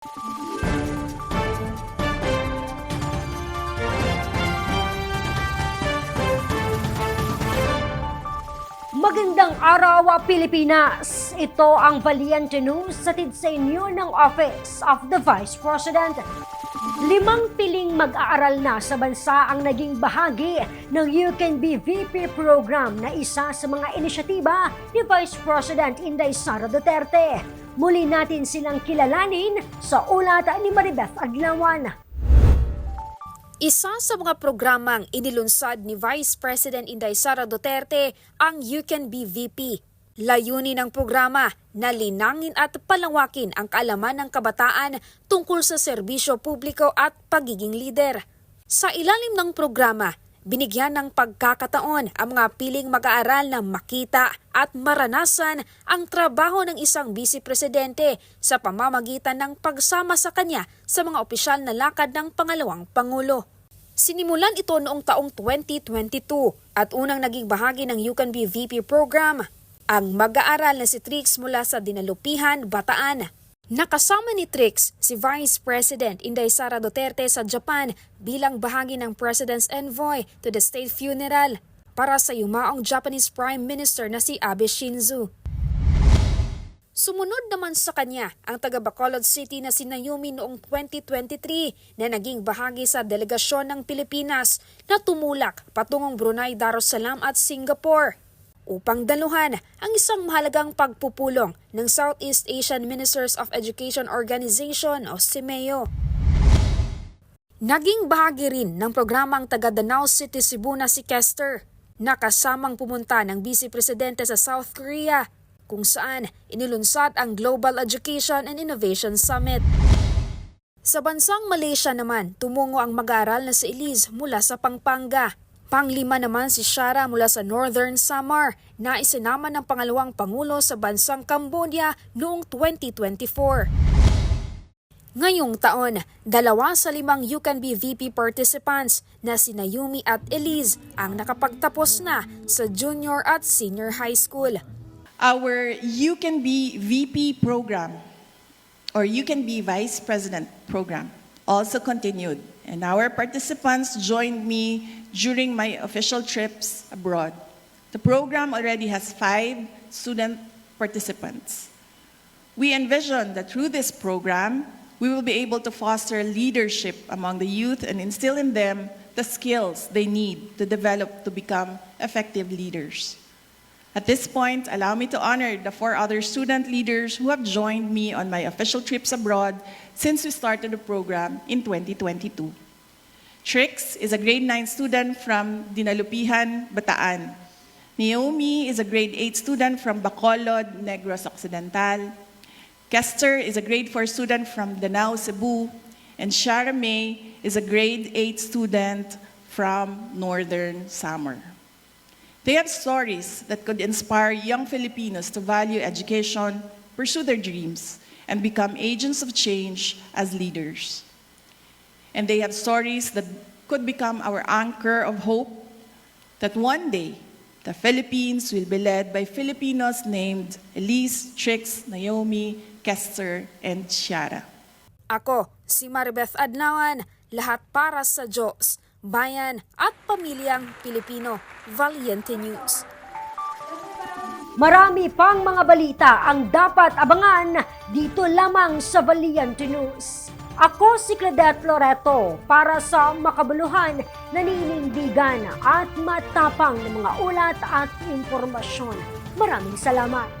Magandang araw, Pilipinas! Ito ang Valiente News hatid sa inyo ng Office of the Vice President. 5 piling mag-aaral na sa bansa ang naging bahagi ng You Can Be VP program na isa sa mga inisyatiba ni Vice President Inday Sara Duterte. Muli natin silang kilalanin sa ulat ni Maribeth Adlawan. Isa sa mga programang inilunsad ni Vice President Inday Sara Duterte ang You Can Be VP. Layunin ng programa na linangin at palawakin ang kaalaman ng kabataan tungkol sa serbisyo publiko at pagiging lider. Sa ilalim ng programa, binigyan ng pagkakataon ang mga piling mag-aaral na makita at maranasan ang trabaho ng isang Vice Presidente sa pamamagitan ng pagsama sa kanya sa mga opisyal na lakad ng pangalawang Pangulo. Sinimulan ito noong taong 2022 at unang naging bahagi ng You Can Be VP program ang mag-aaral na si Trix mula sa Dinalupihan, Bataan. Nakasama ni Trix si Vice President Inday Sara Duterte sa Japan bilang bahagi ng President's Envoy to the State Funeral para sa yumaong Japanese Prime Minister na si Abe Shinzo. Sumunod naman sa kanya ang taga Bacolod City na si Naomi noong 2023 na naging bahagi sa delegasyon ng Pilipinas na tumulak patungong Brunei Darussalam at Singapore upang daluhan ang isang mahalagang pagpupulong ng Southeast Asian Ministers of Education Organization o SIMEO. Naging bahagi rin ng programang taga Danao City, Cebu na si Kester, na kasamang pumunta ng Vice Presidente sa South Korea, kung saan inilunsad ang Global Education and Innovation Summit. Sa bansang Malaysia naman, tumungo ang mag-aaral na si Elise mula sa Pampanga. Panglima naman si Shara mula sa Northern Samar na isinama ng pangalawang Pangulo sa bansang Cambodia noong 2024. Ngayong taon, 2 sa 5 You Can Be VP participants na si Naomi at Elise ang nakapagtapos na sa junior at senior high school. Our You Can Be VP program, or You Can Be Vice President program, also continued, and our participants joined me during my official trips abroad. The program already has 5 student participants. We envision that through this program, we will be able to foster leadership among the youth and instill in them the skills they need to develop to become effective leaders. At this point, allow me to honor the 4 other student leaders who have joined me on my official trips abroad since we started the program in 2022. Trix is a grade 9 student from Dinalupihan, Bataan. Naomi is a grade 8 student from Bacolod, Negros Occidental. Kester is a grade 4 student from Danao, Cebu. And Shara May is a grade 8 student from Northern Samar. They have stories that could inspire young Filipinos to value education, pursue their dreams, and become agents of change as leaders. And they have stories that could become our anchor of hope that one day the Philippines will be led by Filipinos named Elise, Trix, Naomi, Kester, and Shara. Ako, si Maribeth Adlawan, lahat para sa Diyos, bayan at pamilyang Pilipino. Valiente News. Marami pang mga balita ang dapat abangan dito lamang sa Valiente News. Ako si Claudette Loreto para sa makabuluhan, naninindigan at matapang ng mga ulat at impormasyon. Maraming salamat.